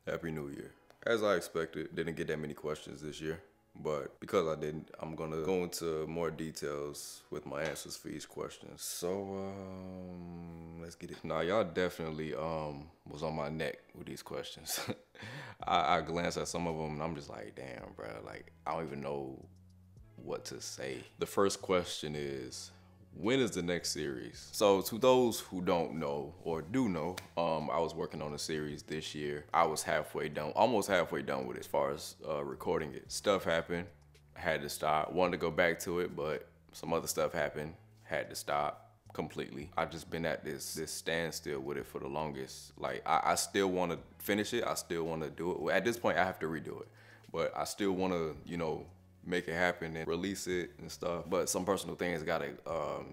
Happy New Year. As I expected, didn't get that many questions this year, but because I didn't, I'm gonna go into more details with my answers for each question. So, let's get it. Nah, y'all definitely was on my neck with these questions. I glanced at some of them and I'm just like, damn, bro, like I don't even know what to say. The first question is, when is the next series? So to those who don't know or do know, I was working on a series this year. I was halfway done, almost halfway done with it as far as recording it. Stuff happened, had to stop. Wanted to go back to it, but some other stuff happened, had to stop completely. I've just been at this standstill with it for the longest. Like I still want to finish it. I still want to do it. At this point, I have to redo it, but I still want to, you know, make it happen and release it and stuff. But some personal things gotta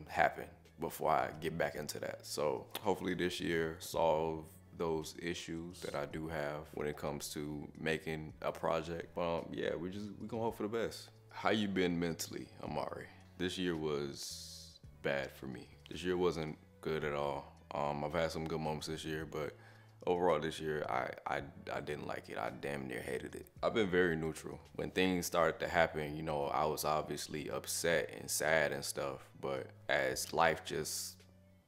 happen before I get back into that. So hopefully this year solve those issues that I do have when it comes to making a project. Yeah, we gonna hope for the best. How you been mentally, Amarii? This year was bad for me. This year wasn't good at all. I've had some good moments this year, but overall this year, I didn't like it. I damn near hated it. I've been very neutral. When things started to happen, you know, I was obviously upset and sad and stuff, but as life just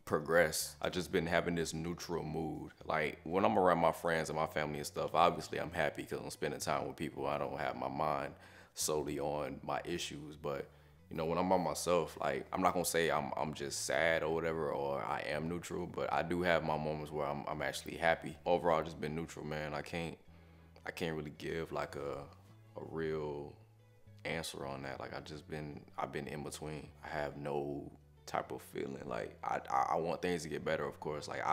progressed, I just been having this neutral mood. Like when I'm around my friends and my family and stuff, obviously I'm happy because I'm spending time with people. I don't have my mind solely on my issues, but you know, when I'm by myself, like I'm not gonna say I'm just sad or whatever, or I am neutral, but I do have my moments where I'm actually happy. Overall, I've just been neutral, man. I can't really give like a real answer on that. Like I've been in between. I have no type of feeling. Like I want things to get better, of course. Like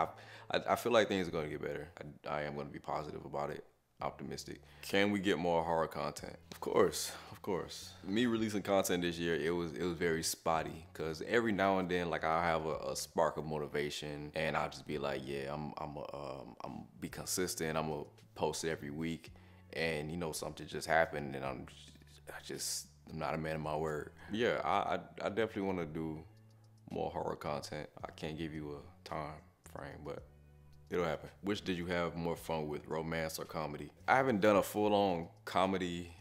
I feel like things are gonna get better. I am gonna be positive about it. Optimistic. Can we get more horror content? Of course, of course. Me releasing content this year, it was very spotty, because every now and then, like I'll have a spark of motivation and I'll just be like, yeah, I'm be consistent. I'm gonna post every week, and you know, something just happened and I'm not a man of my word. Yeah, I definitely want to do more horror content. I can't give you a time frame, but it'll happen. Which did you have more fun with, romance or comedy? I haven't done a full-on comedy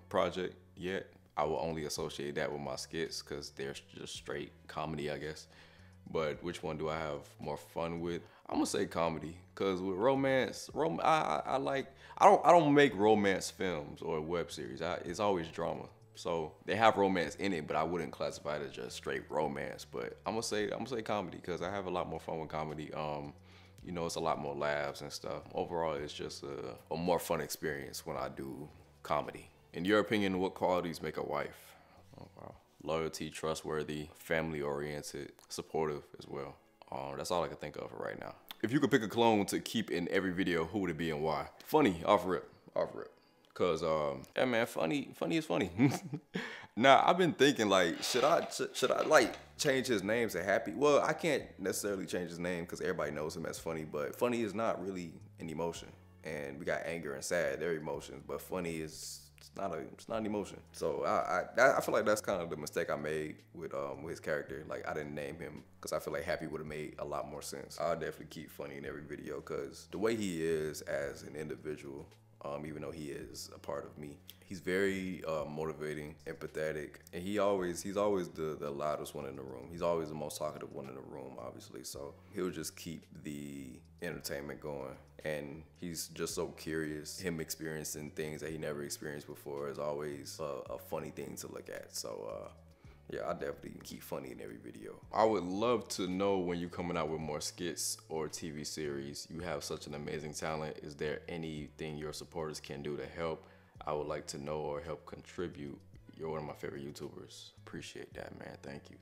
project yet. I will only associate that with my skits because they're just straight comedy, I guess. But which one do I have more fun with? I'm gonna say comedy, because with romance, I don't make romance films or web series. It's always drama. So they have romance in it, but I wouldn't classify it as just straight romance. But I'm gonna say comedy, because I have a lot more fun with comedy. You know, it's a lot more laughs and stuff. Overall, it's just a more fun experience when I do comedy. In your opinion, what qualities make a wife? Oh, wow. Loyalty, trustworthy, family-oriented, supportive as well. That's all I can think of right now. If you could pick a clone to keep in every video, who would it be and why? Funny, off rip. Cause yeah, man, funny is funny. Now I've been thinking, like, should I like change his name to Happy? Well, I can't necessarily change his name because everybody knows him as Funny, but funny is not really an emotion, and we got anger and sad, they're emotions, but funny is it's not an emotion. So I feel like that's kind of the mistake I made with his character. Like I didn't name him because I feel like Happy would have made a lot more sense. I'll definitely keep Funny in every video because the way he is as an individual. Even though he is a part of me, he's very motivating, empathetic, and he's always the loudest one in the room. He's always the most talkative one in the room, obviously. So he'll just keep the entertainment going, and he's just so curious. Him experiencing things that he never experienced before is always a funny thing to look at. So yeah, I definitely keep Funny in every video. I would love to know when you're coming out with more skits or TV series. You have such an amazing talent. Is there anything your supporters can do to help? I would like to know or help contribute. You're one of my favorite YouTubers. Appreciate that, man. Thank you.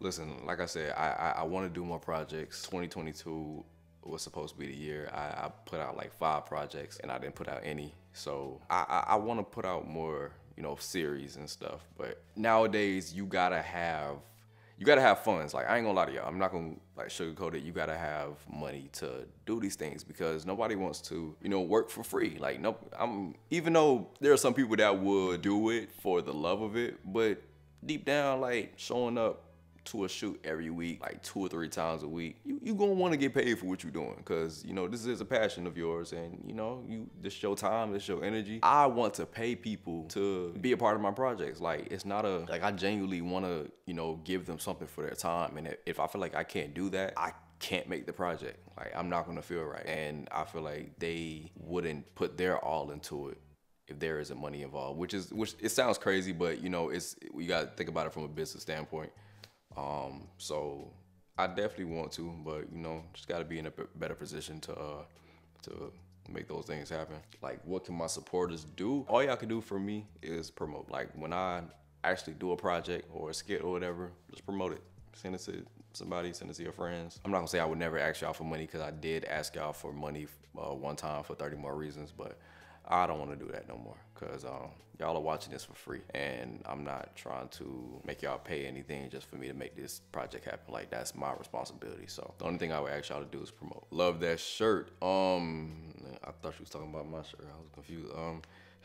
Listen, like I said, I want to do more projects. 2022 was supposed to be the year. I put out like 5 projects and I didn't put out any. So I want to put out more, you know, series and stuff. But nowadays you gotta have funds. Like, I ain't gonna lie to y'all, I'm not gonna like sugarcoat it. You gotta have money to do these things because nobody wants to, you know, work for free. Like, no, even though there are some people that would do it for the love of it, but deep down, like, showing up to a shoot every week, like 2 or 3 times a week, you gonna want to get paid for what you're doing, because you know this is a passion of yours, and you know this your time, this your energy. I want to pay people to be a part of my projects. Like it's not a like I genuinely want to give them something for their time, and if I feel like I can't do that, I can't make the project. Like I'm not gonna feel right, and I feel like they wouldn't put their all into it if there isn't money involved, which it sounds crazy, but we gotta think about it from a business standpoint. So I definitely want to, but just gotta be in a better position to make those things happen. Like, what can my supporters do? All y'all can do for me is promote. Like when I actually do a project or a skit or whatever, just promote it. Send it to somebody, send it to your friends. I'm not gonna say I would never ask y'all for money, because I did ask y'all for money one time for 30 more reasons, but I don't want to do that no more, because y'all are watching this for free, and I'm not trying to make y'all pay anything just for me to make this project happen. Like that's my responsibility. So the only thing I would ask y'all to do is promote. Love that shirt. I thought you was talking about my shirt. I was confused.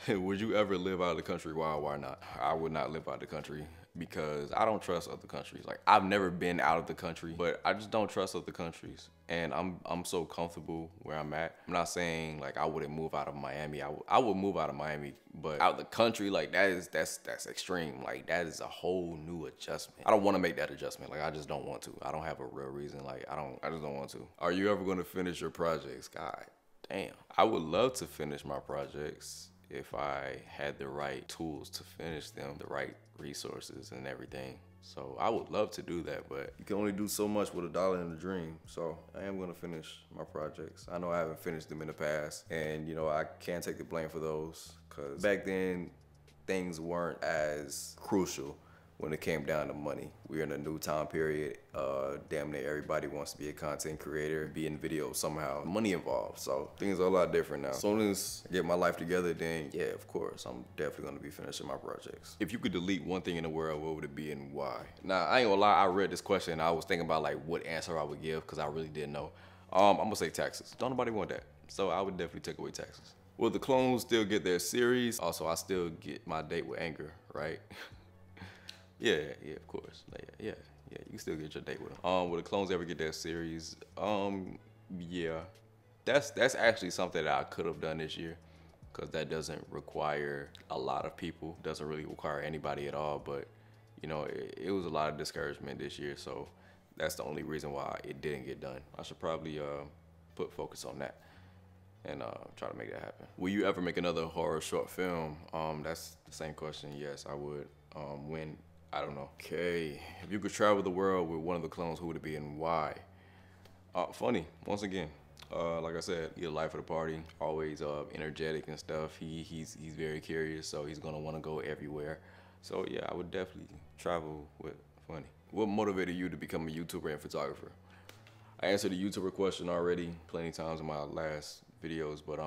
Would you ever live out of the country? Why not? I would not live out of the country, because I don't trust other countries. Like I've never been out of the country, but I just don't trust other countries. And I'm so comfortable where I'm at. I'm not saying like I wouldn't move out of Miami. I would move out of Miami, but out of the country, like that's extreme. Like that is a whole new adjustment. I don't want to make that adjustment. Like I just don't want to. I don't have a real reason. Like I just don't want to. Are you ever going to finish your projects? God damn. I would love to finish my projects if I had the right tools to finish them, the right resources and everything. So I would love to do that, but you can only do so much with $1 in a dream. So I am gonna finish my projects. I know I haven't finished them in the past, and I can't take the blame for those, because back then things weren't as crucial when it came down to money. We're in a new time period. Damn near everybody wants to be a content creator, be in video somehow. Money involved, so things are a lot different now. As soon as I get my life together, then yeah, of course, I'm definitely gonna be finishing my projects. If you could delete one thing in the world, what would it be and why? Now, I ain't gonna lie, I read this question and I was thinking about like what answer I would give, because I really didn't know. I'm gonna say taxes. Don't nobody want that. So I would definitely take away taxes. Will the clones still get their series? Also, I still get my date with Anger, right? Yeah, of course. Yeah, you can still get your date with them. Will the clones ever get their series? Yeah. That's actually something that I could have done this year, because that doesn't require a lot of people. Doesn't really require anybody at all, but it was a lot of discouragement this year, so that's the only reason why it didn't get done. I should probably put focus on that and try to make that happen. Will you ever make another horror short film? That's the same question. Yes, I would. When? I don't know. Okay, if you could travel the world with one of the clones, who would it be and why? Funny, once again. Like I said, he's the life of the party, always energetic and stuff. He's very curious, so he's gonna want to go everywhere. So yeah, I would definitely travel with Funny. What motivated you to become a YouTuber and photographer? I answered the YouTuber question already plenty times in my last videos, but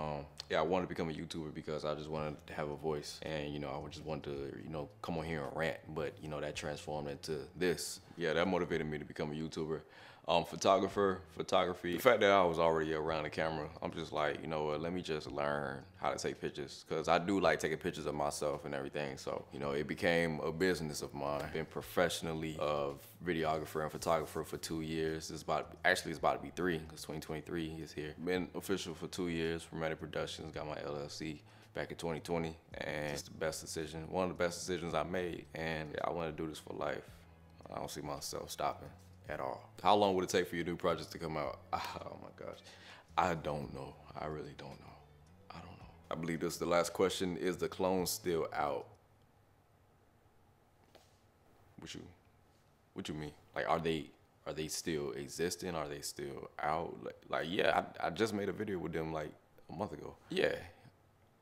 yeah, I wanted to become a YouTuber because I just wanted to have a voice, and I just wanted to come on here and rant, but that transformed into this. Yeah, that motivated me to become a YouTuber. Photography, the fact that I was already around the camera, I'm just like, you know what, let me just learn how to take pictures, because I do like taking pictures of myself and everything. So it became a business of mine. Been professionally a videographer and photographer for 2 years. It's about to be 3, because 2023 is here. Been official for 2 years. Romantic Productions, got my LLC back in 2020, and it's the best decision, one of the best decisions I made, and I want to do this for life. I don't see myself stopping at all. How long would it take for your new projects to come out? Oh my gosh, I don't know. I really don't know. I don't know. I believe this is the last question. Is the clone still out? What you mean? Like, are they still existing? Are they still out? Like yeah, I just made a video with them like a month ago. Yeah,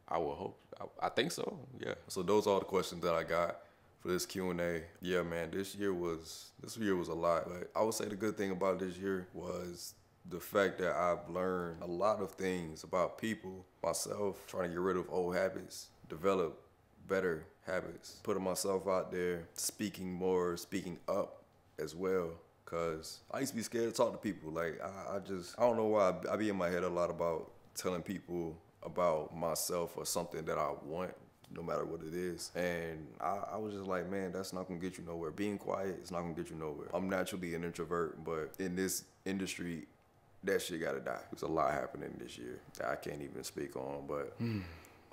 I will hope. I think so. Yeah. So those are all the questions that I got for this Q&A. Yeah, man, this year was a lot. But I would say the good thing about this year was the fact that I've learned a lot of things about people, myself, trying to get rid of old habits, develop better habits, putting myself out there, speaking more, speaking up as well. Cause I used to be scared to talk to people. Like I don't know why I be in my head a lot about telling people about myself or something that I want no matter what it is. And I was just like, man, that's not gonna get you nowhere. Being quiet is not gonna get you nowhere. I'm naturally an introvert, but in this industry, that shit gotta die. There's a lot happening this year that I can't even speak on, but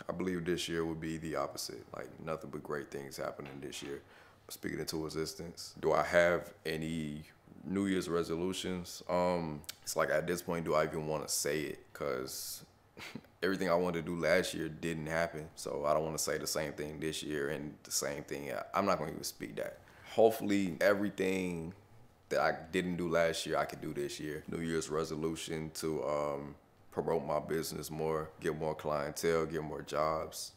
I believe this year would be the opposite. Like, nothing but great things happening this year. Speaking into existence. Do I have any New Year's resolutions? It's like, at this point, do I even want to say it? Because everything I wanted to do last year didn't happen. So I don't want to say the same thing this year and the same thing. I'm not going to even speak that. Hopefully everything that I didn't do last year, I could do this year. New Year's resolution to promote my business more, get more clientele, get more jobs,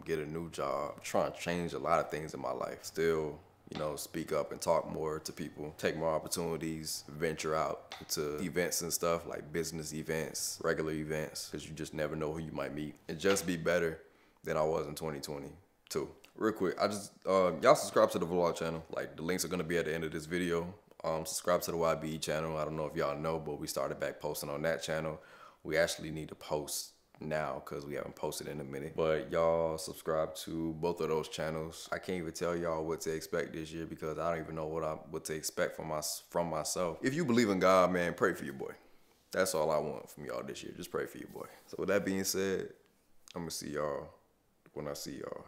get a new job. I'm trying to change a lot of things in my life. Still, you know, speak up and talk more to people, take more opportunities, venture out to events and stuff, like business events, regular events, because you just never know who you might meet. And just be better than I was in 2022. Real quick, I just, y'all subscribe to the vlog channel. Like, the links are gonna be at the end of this video. Subscribe to the YBE channel. I don't know if y'all know, but we started back posting on that channel. We actually need to post now because we haven't posted in a minute. But y'all subscribe to both of those channels. I can't even tell y'all what to expect this year because I don't even know what to expect from myself. If you believe in God, man, pray for your boy. That's all I want from y'all this year. Just pray for your boy. So with that being said, I'm gonna see y'all when I see y'all.